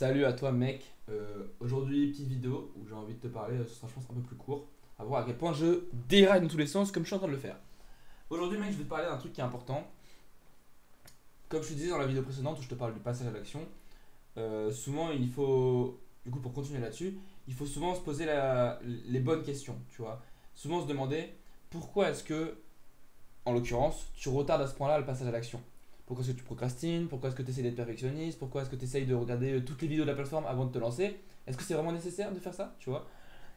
Salut à toi mec. Aujourd'hui petite vidéo où j'ai envie de te parler, ce sera je pense un peu plus court, à voir à quel point je déraille dans tous les sens comme je suis en train de le faire. Aujourd'hui mec je vais te parler d'un truc qui est important. Comme je te disais dans la vidéo précédente où je te parle du passage à l'action, souvent il faut, du coup pour continuer là-dessus, il faut souvent se poser les bonnes questions, tu vois. Souvent se demander pourquoi est-ce que, en l'occurrence, tu retardes à ce point-là le passage à l'action. Pourquoi est-ce que tu procrastines? Pourquoi est-ce que tu essaies d'être perfectionniste? Pourquoi est-ce que tu essayes de regarder toutes les vidéos de la plateforme avant de te lancer? Est-ce que c'est vraiment nécessaire de faire ça? Tu vois?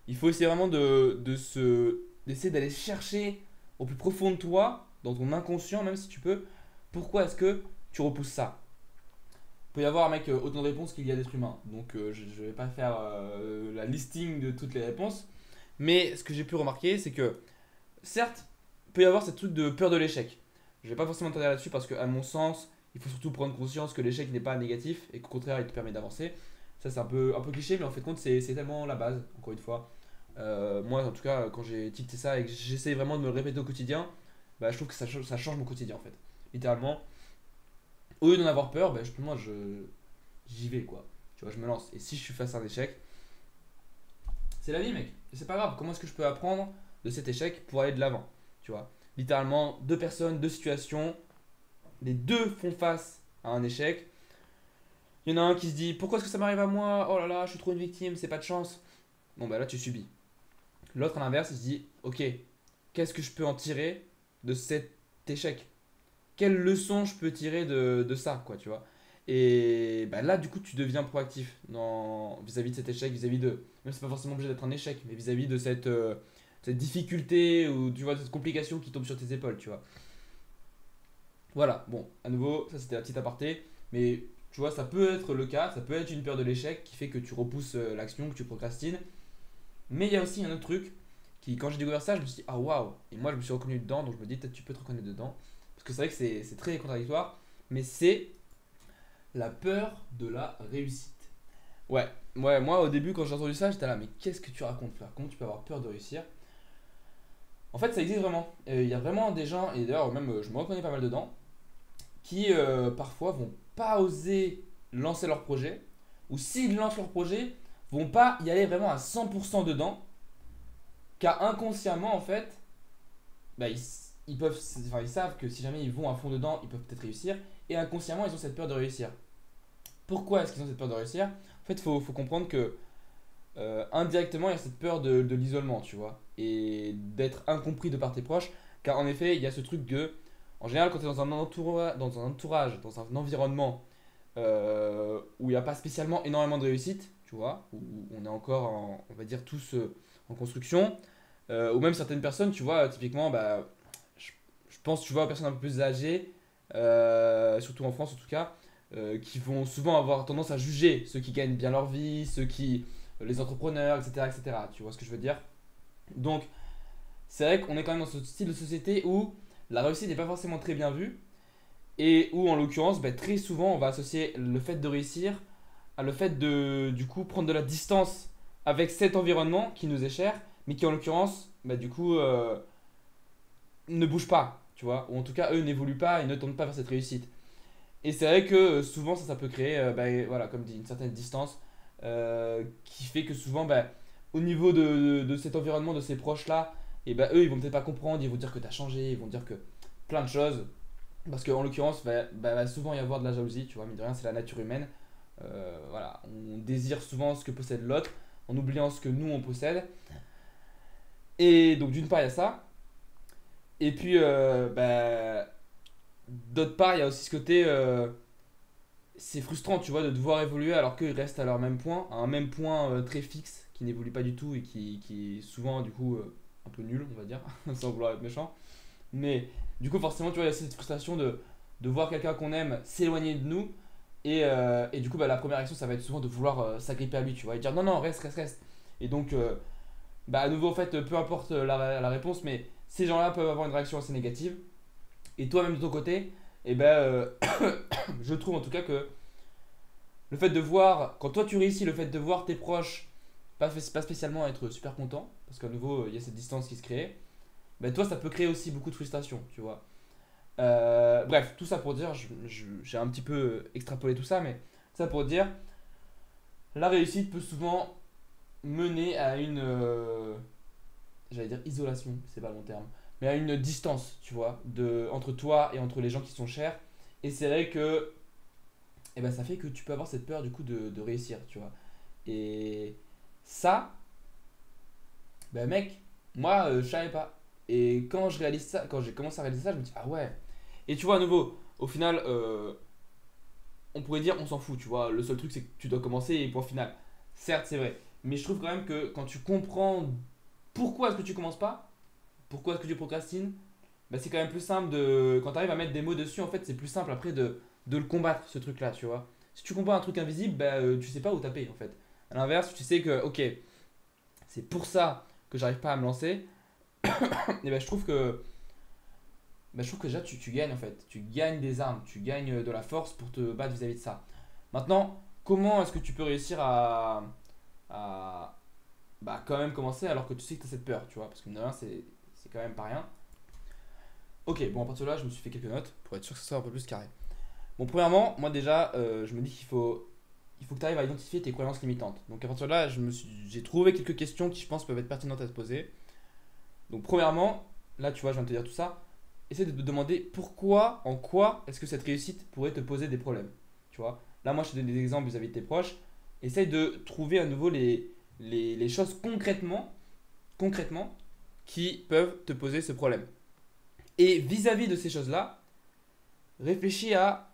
Il faut essayer vraiment d'essayer d'aller chercher au plus profond de toi, dans ton inconscient, même si tu peux, pourquoi est-ce que tu repousses ça? Il peut y avoir, mec, autant de réponses qu'il y a d'êtres humains. Donc, je ne vais pas faire la listing de toutes les réponses. Mais ce que j'ai pu remarquer, c'est que certes, il peut y avoir ce truc de peur de l'échec. Je vais pas forcément t'arrêter là-dessus parce qu'à mon sens, il faut surtout prendre conscience que l'échec n'est pas négatif et qu'au contraire, il te permet d'avancer. Ça, c'est un peu cliché, mais en fait, compte, c'est tellement la base, encore une fois. Moi, en tout cas, quand j'ai tilté ça et que j'essaie vraiment de me le répéter au quotidien, bah, je trouve que ça change mon quotidien en fait. Littéralement, au lieu d'en avoir peur, bah, moi, j'y vais quoi. Tu vois, je me lance. Et si je suis face à un échec, c'est la vie, mec. Et c'est pas grave. Comment est-ce que je peux apprendre de cet échec pour aller de l'avant? Tu vois, littéralement, deux personnes, deux situations, les deux font face à un échec. Il y en a un qui se dit pourquoi est-ce que ça m'arrive à moi? Oh là là, je suis trop une victime, c'est pas de chance. Bon, bah là, tu subis. L'autre, à l'inverse, il se dit ok, qu'est-ce que je peux en tirer de cet échec? Quelle leçon je peux tirer de ça, quoi, tu vois? Et bah là, du coup, tu deviens proactif vis-à-vis de cet échec, vis-à-vis de. Même c'est pas forcément obligé d'être un échec, mais vis-à-vis de cette difficulté ou tu vois, cette complication qui tombe sur tes épaules, tu vois. Voilà, bon, à nouveau, ça c'était la petite aparté, mais tu vois, ça peut être le cas, ça peut être une peur de l'échec qui fait que tu repousses l'action, que tu procrastines. Mais il y a aussi un autre truc qui, quand j'ai découvert ça, je me suis dit, ah waouh! Et moi, je me suis reconnu dedans, donc je me dis, peut-être tu peux te reconnaître dedans. Parce que c'est vrai que c'est très contradictoire, mais c'est la peur de la réussite. Ouais, ouais, moi au début, quand j'ai entendu ça, j'étais là, mais qu'est-ce que tu racontes, frère? Comment tu peux avoir peur de réussir? En fait, ça existe vraiment. Il y a vraiment des gens, et d'ailleurs, même je me reconnais pas mal dedans, qui parfois vont pas oser lancer leur projet, ou s'ils lancent leur projet, vont pas y aller vraiment à 100% dedans, car inconsciemment en fait, bah, ils peuvent, enfin, ils savent que si jamais ils vont à fond dedans, ils peuvent peut-être réussir, et inconsciemment ils ont cette peur de réussir. Pourquoi est-ce qu'ils ont cette peur de réussir? En fait, faut comprendre que indirectement il y a cette peur de l'isolement, tu vois, et d'être incompris de par tes proches, car en effet il y a ce truc de, en général quand tu es dans un environnement où il n'y a pas spécialement énormément de réussite, tu vois, où on est encore, on va dire, tous en construction, ou même certaines personnes, tu vois, typiquement, bah, je, je pense, tu vois, aux personnes un peu plus âgées, surtout en France en tout cas, qui vont souvent avoir tendance à juger ceux qui gagnent bien leur vie, les entrepreneurs, etc., etc. Tu vois ce que je veux dire? Donc, c'est vrai qu'on est quand même dans ce style de société où la réussite n'est pas forcément très bien vue, et où en l'occurrence bah, très souvent on va associer le fait de réussir à le fait de du coup prendre de la distance avec cet environnement qui nous est cher mais qui en l'occurrence bah, du coup ne bouge pas, tu vois, ou en tout cas eux n'évoluent pas et ne tendent pas vers cette réussite. Et c'est vrai que souvent ça peut créer bah, voilà, comme dit, une certaine distance qui fait que souvent bah, au niveau de cet environnement de ces proches là, et bah, eux ils vont peut-être pas comprendre, ils vont dire que tu as changé, ils vont dire que plein de choses, parce qu'en l'occurrence, va souvent y avoir de la jalousie, tu vois, mine de rien, c'est la nature humaine. Voilà, on désire souvent ce que possède l'autre, en oubliant ce que nous on possède. Et donc d'une part, il y a ça. Et puis, d'autre part, il y a aussi ce côté, c'est frustrant, tu vois, de devoir évoluer alors qu'ils restent à leur même point, à un même point très fixe, qui n'évolue pas du tout et qui est souvent, du coup, un peu nul, on va dire, sans vouloir être méchant. Mais du coup, forcément, tu vois, il y a cette frustration de voir quelqu'un qu'on aime s'éloigner de nous. Et du coup, bah, la première action, ça va être souvent de vouloir s'agripper à lui, tu vois, et dire non, non, reste, reste, reste. Et donc, bah, à nouveau, en fait, peu importe la réponse, mais ces gens-là peuvent avoir une réaction assez négative. Et toi-même de ton côté, et ben, je trouve en tout cas que le fait de voir, quand toi tu réussis, le fait de voir tes proches pas spécialement être super content, parce qu'à nouveau, il y a cette distance qui se crée, ben toi, ça peut créer aussi beaucoup de frustration, tu vois. Bref, tout ça pour dire, j'ai un petit peu extrapolé tout ça, mais ça pour dire, la réussite peut souvent mener à une, j'allais dire isolation, c'est pas le bon terme, mais à une distance, tu vois, entre toi et entre les gens qui sont chers. Et c'est vrai que eh ben, ça fait que tu peux avoir cette peur du coup de réussir, tu vois. Et ça, ben mec, moi je savais pas. Et quand je réalise ça, quand j'ai commencé à réaliser ça, je me dis ah ouais. Et tu vois à nouveau, au final, on pourrait dire on s'en fout, tu vois. Le seul truc c'est que tu dois commencer et point final. Certes, c'est vrai. Mais je trouve quand même que quand tu comprends pourquoi est-ce que tu commences pas, pourquoi est-ce que tu procrastines, bah, c'est quand même plus simple de. Quand tu arrives à mettre des mots dessus, en fait, c'est plus simple après de le combattre, ce truc-là, tu vois. Si tu combats un truc invisible, bah, tu sais pas où taper, en fait. À l'inverse, tu sais que, ok, c'est pour ça que j'arrive pas à me lancer, et bah, je trouve que déjà, tu gagnes, en fait. Tu gagnes des armes, tu gagnes de la force pour te battre vis-à-vis de ça. Maintenant, comment est-ce que tu peux réussir à bah, quand même commencer alors que tu sais que tu as cette peur, tu vois. Parce que mine de rien, c'est quand même pas rien. Ok, bon, à partir de là, je me suis fait quelques notes pour être sûr que ce soit un peu plus carré. Bon, premièrement, moi déjà, je me dis il faut que tu arrives à identifier tes croyances limitantes. Donc à partir de là, j'ai trouvé quelques questions qui, je pense, peuvent être pertinentes à te poser. Donc premièrement, là, tu vois, je viens de te dire tout ça. Essaie de te demander pourquoi, en quoi est-ce que cette réussite pourrait te poser des problèmes. Tu vois, là, moi, je te donne des exemples vis-à-vis de tes proches. Essaye de trouver à nouveau les choses concrètement, qui peuvent te poser ce problème. Et vis-à-vis de ces choses-là, réfléchis à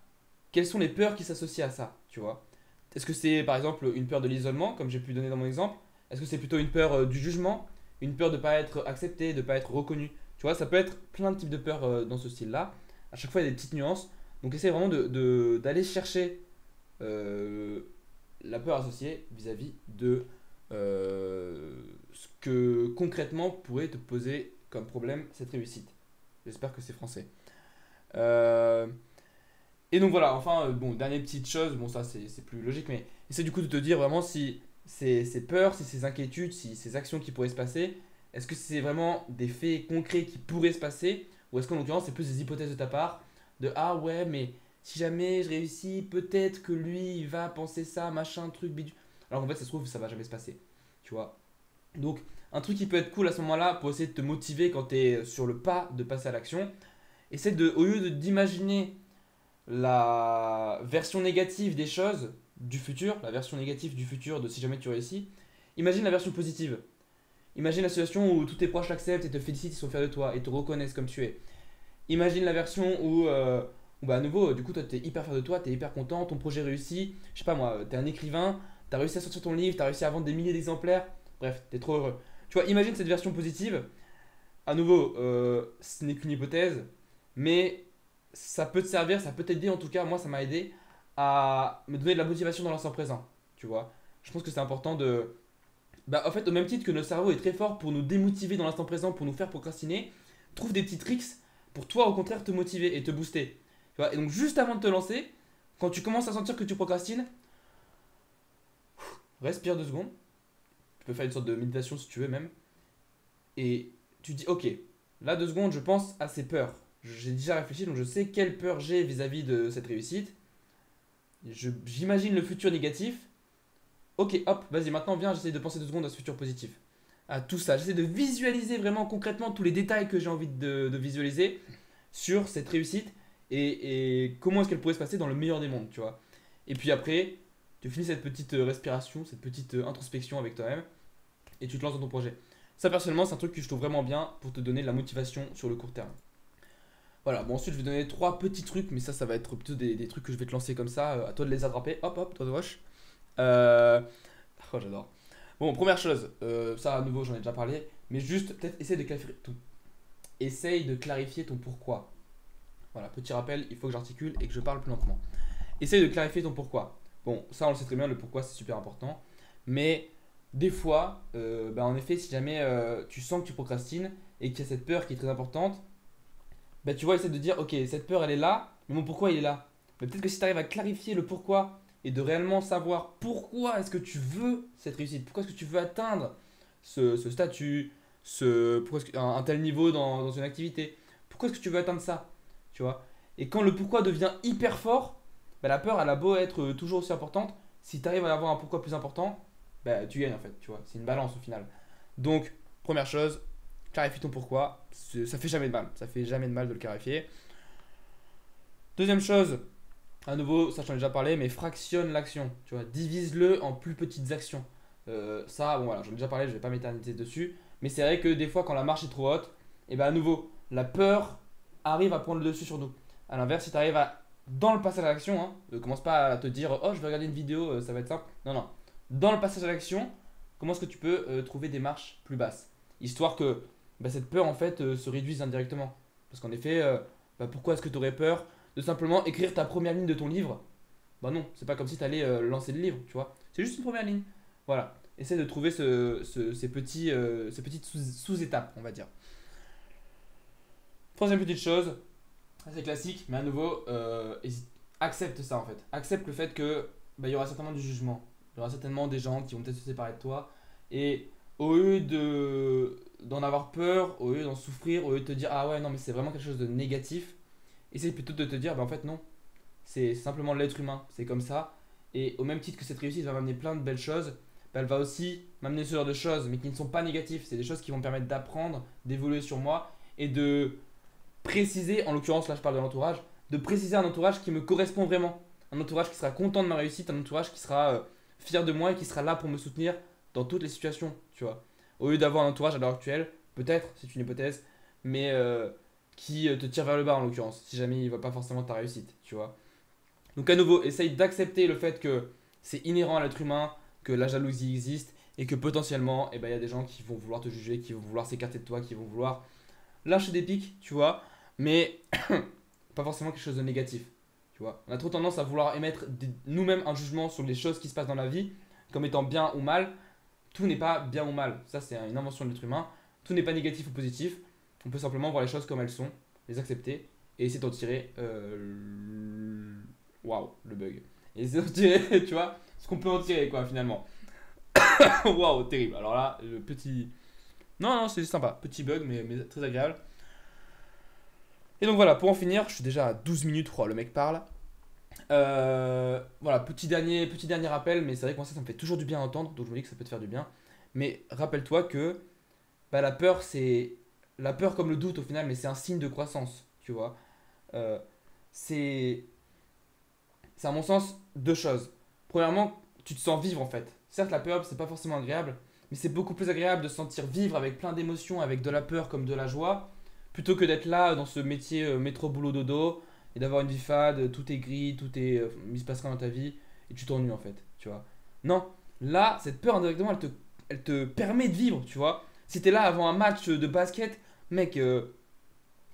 quelles sont les peurs qui s'associent à ça, tu vois. Est-ce que c'est par exemple une peur de l'isolement, comme j'ai pu donner dans mon exemple? Est-ce que c'est plutôt une peur du jugement? Une peur de ne pas être accepté, de ne pas être reconnu? Tu vois, ça peut être plein de types de peurs dans ce style-là. À chaque fois, il y a des petites nuances. Donc, essaye vraiment d'aller chercher euh, la peur associée vis-à-vis de ce que concrètement pourrait te poser comme problème cette réussite. J'espère que c'est français. Euh, et donc voilà, enfin, bon, dernière petite chose, bon, ça c'est plus logique, mais essaie du coup de te dire vraiment si ces peurs, si ces inquiétudes, si ces actions qui pourraient se passer, est-ce que c'est vraiment des faits concrets qui pourraient se passer, ou est-ce qu'en l'occurrence c'est plus des hypothèses de ta part, de ah ouais, mais si jamais je réussis, peut-être que lui il va penser ça, machin, truc, bidule. Alors qu'en fait, ça se trouve, ça va jamais se passer, tu vois. Donc, un truc qui peut être cool à ce moment-là pour essayer de te motiver quand tu es sur le pas de passer à l'action, essaie de, au lieu d'imaginer la version négative des choses du futur, la version négative du futur de si jamais tu réussis, imagine la version positive. Imagine la situation où tous tes proches l'acceptent et te félicitent, ils sont fiers de toi et te reconnaissent comme tu es. Imagine la version où bah, à nouveau, du coup, toi, tu es hyper fier de toi, tu es hyper content, ton projet réussit. Je sais pas moi, tu es un écrivain, tu as réussi à sortir ton livre, tu as réussi à vendre des milliers d'exemplaires. Bref, tu es trop heureux. Tu vois, imagine cette version positive. À nouveau, ce n'est qu'une hypothèse, mais ça peut te servir, ça peut t'aider en tout cas. Moi, ça m'a aidé à me donner de la motivation dans l'instant présent. Tu vois, je pense que c'est important de. Bah, en fait, au même titre que notre cerveau est très fort pour nous démotiver dans l'instant présent, pour nous faire procrastiner, trouve des petits tricks pour toi, au contraire, te motiver et te booster. Tu vois, et donc, juste avant de te lancer, quand tu commences à sentir que tu procrastines, respire 2 secondes. Tu peux faire une sorte de méditation si tu veux, même. Et tu dis, ok, là 2 secondes, je pense à ces peurs. J'ai déjà réfléchi, donc je sais quelle peur j'ai vis-à-vis de cette réussite. J'imagine le futur négatif. Ok, hop, vas-y, maintenant viens, j'essaie de penser 2 secondes à ce futur positif. À tout ça. J'essaie de visualiser vraiment concrètement tous les détails que j'ai envie de visualiser sur cette réussite et comment est-ce qu'elle pourrait se passer dans le meilleur des mondes, tu vois. Et puis après, tu finis cette petite respiration, cette petite introspection avec toi-même et tu te lances dans ton projet. Ça, personnellement, c'est un truc que je trouve vraiment bien pour te donner de la motivation sur le court terme. Voilà, bon, ensuite, je vais donner 3 petits trucs, mais ça va être plutôt des trucs que je vais te lancer comme ça. À toi de les attraper. Hop, hop, toi de roche. Euh... Oh, j'adore. Bon, première chose, ça à nouveau, j'en ai déjà parlé, mais juste, peut-être, essaye de clarifier ton pourquoi. Voilà, petit rappel, il faut que j'articule et que je parle plus lentement. Essaye de clarifier ton pourquoi. Bon, ça, on le sait très bien, le pourquoi, c'est super important. Mais des fois, bah, en effet, si jamais tu sens que tu procrastines et qu'il y a cette peur qui est très importante, bah, tu vois, essaie de dire, ok, cette peur, elle est là, mais mon pourquoi, il est là. Mais peut-être que si tu arrives à clarifier le pourquoi et de réellement savoir pourquoi est-ce que tu veux cette réussite, pourquoi est-ce que tu veux atteindre ce statut, pourquoi un tel niveau dans une activité, pourquoi est-ce que tu veux atteindre ça, tu vois. Et quand le pourquoi devient hyper fort, bah, la peur, elle a beau être toujours aussi importante, Si tu arrives à avoir un pourquoi plus important, bah, tu gagnes en fait, tu vois. C'est une balance au final. Donc, première chose, clarifie ton pourquoi. Ça fait jamais de mal. Ça fait jamais de mal de le clarifier. Deuxième chose, à nouveau, ça j'en ai déjà parlé, mais fractionne l'action. Tu vois, divise-le en plus petites actions. Ça, bon voilà, j'en ai déjà parlé, je vais pas m'éterniser dessus. Mais c'est vrai que des fois, quand la marche est trop haute, et ben à nouveau, la peur arrive à prendre le dessus sur nous. À l'inverse, si tu arrives à, dans le passage à l'action, hein, ne commence pas à te dire oh, je vais regarder une vidéo, ça va être simple. Non, non. Dans le passage à l'action, comment est-ce que tu peux trouver des marches plus basses histoire que bah, cette peur en fait se réduise indirectement. Parce qu'en effet, bah, pourquoi est-ce que tu aurais peur de simplement écrire ta première ligne de ton livre? Bah non, c'est pas comme si tu allais lancer le livre, tu vois. C'est juste une première ligne. Voilà. Essaie de trouver ces petites sous-étapes, on va dire. Troisième petite chose, c'est classique, mais à nouveau, accepte ça en fait. Accepte le fait que bah, il y aura certainement du jugement. Il y aura certainement des gens qui vont peut-être se séparer de toi. Et au lieu d'en avoir peur, au lieu d'en souffrir, au lieu de te dire ah ouais, non, mais c'est vraiment quelque chose de négatif, essaye plutôt de te dire bah, en fait, non, c'est simplement l'être humain, c'est comme ça. Et au même titre que cette réussite va m'amener plein de belles choses, bah, elle va aussi m'amener ce genre de choses, mais qui ne sont pas négatives. C'est des choses qui vont me permettre d'apprendre, d'évoluer sur moi et de préciser, en l'occurrence là je parle de l'entourage, de préciser un entourage qui me correspond vraiment. Un entourage qui sera content de ma réussite, un entourage qui sera fier de moi et qui sera là pour me soutenir dans toutes les situations, tu vois. Au lieu d'avoir un entourage à l'heure actuelle, peut-être, c'est une hypothèse, mais qui te tire vers le bas en l'occurrence, si jamais il ne voit pas forcément ta réussite, tu vois. Donc à nouveau, essaye d'accepter le fait que c'est inhérent à l'être humain, que la jalousie existe et que potentiellement, eh ben, y a des gens qui vont vouloir te juger, qui vont vouloir s'écarter de toi, qui vont vouloir lâcher des pics, tu vois, mais pas forcément quelque chose de négatif, tu vois. On a trop tendance à vouloir émettre nous-mêmes un jugement sur les choses qui se passent dans la vie comme étant bien ou mal. Tout n'est pas bien ou mal, ça c'est une invention de l'être humain. Tout n'est pas négatif ou positif. On peut simplement voir les choses comme elles sont, les accepter et essayer d'en tirer waouh, le bug. Et essayer d'en tirer, tu vois, ce qu'on peut en tirer quoi finalement. Waouh, terrible. Alors là, le petit. Non, non, c'est sympa. Petit bug, mais très agréable. Et donc voilà, pour en finir, je suis déjà à 12 minutes, oh, le mec parle. Voilà, petit dernier rappel, mais c'est vrai que moi ça me fait toujours du bien à entendre, donc je me dis que ça peut te faire du bien. Mais rappelle-toi que bah, la peur, c'est. La peur comme le doute au final, mais c'est un signe de croissance, tu vois. Euh, c'est. C'est à mon sens deux choses. Premièrement, tu te sens vivre en fait. Certes, la peur, c'est pas forcément agréable, mais c'est beaucoup plus agréable de se sentir vivre avec plein d'émotions, avec de la peur comme de la joie, plutôt que d'être là dans ce métier métro boulot dodo et d'avoir une vie fade, tout est gris, tout est, il se passe rien dans ta vie et tu t'ennuies en fait, tu vois. Non, là, cette peur indirectement, elle te permet de vivre, tu vois. Si t'es là avant un match de basket, mec,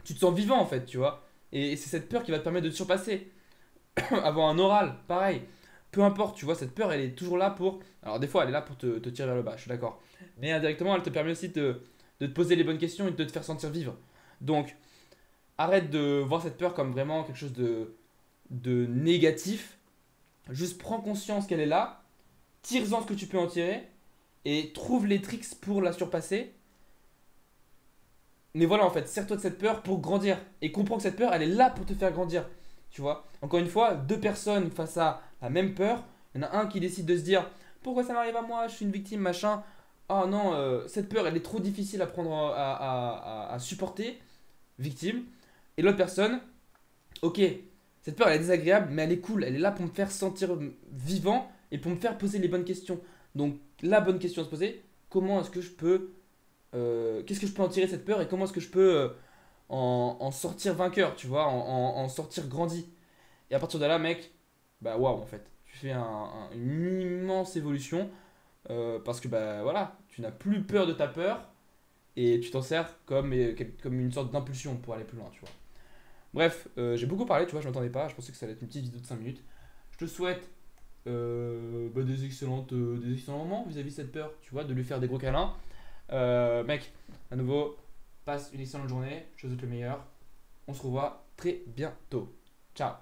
tu te sens vivant en fait, tu vois. Et c'est cette peur qui va te permettre de te surpasser. Avant un oral, pareil. Peu importe, tu vois, cette peur, elle est toujours là pour. Alors, des fois, elle est là pour te tirer vers le bas, je suis d'accord. Mais indirectement, elle te permet aussi de te poser les bonnes questions et de te faire sentir vivre. Donc, arrête de voir cette peur comme vraiment quelque chose de négatif. Juste prends conscience qu'elle est là, tire-en ce que tu peux en tirer et trouve les tricks pour la surpasser. Mais voilà, en fait, sers-toi de cette peur pour grandir et comprends que cette peur, elle est là pour te faire grandir. Tu vois, encore une fois, deux personnes face à la même peur, il y en a un qui décide de se dire pourquoi ça m'arrive à moi, je suis une victime, machin. Oh non, cette peur, elle est trop difficile à prendre à supporter, victime. Et l'autre personne, ok, cette peur elle est désagréable, mais elle est cool, elle est là pour me faire sentir vivant et pour me faire poser les bonnes questions. Donc la bonne question à se poser, comment est-ce que je peux, qu'est-ce que je peux en tirer de cette peur et comment est-ce que je peux en sortir vainqueur, tu vois, en sortir grandi. Et à partir de là, mec, bah waouh en fait, tu fais une immense évolution parce que bah voilà, tu n'as plus peur de ta peur et tu t'en sers comme une sorte d'impulsion pour aller plus loin, tu vois. Bref, j'ai beaucoup parlé, tu vois, je m'attendais pas, je pensais que ça allait être une petite vidéo de 5 minutes. Je te souhaite bah, des excellents moments vis-à-vis de cette peur, tu vois, de lui faire des gros câlins. Mec, à nouveau, passe une excellente journée, je te souhaite le meilleur. On se revoit très bientôt. Ciao.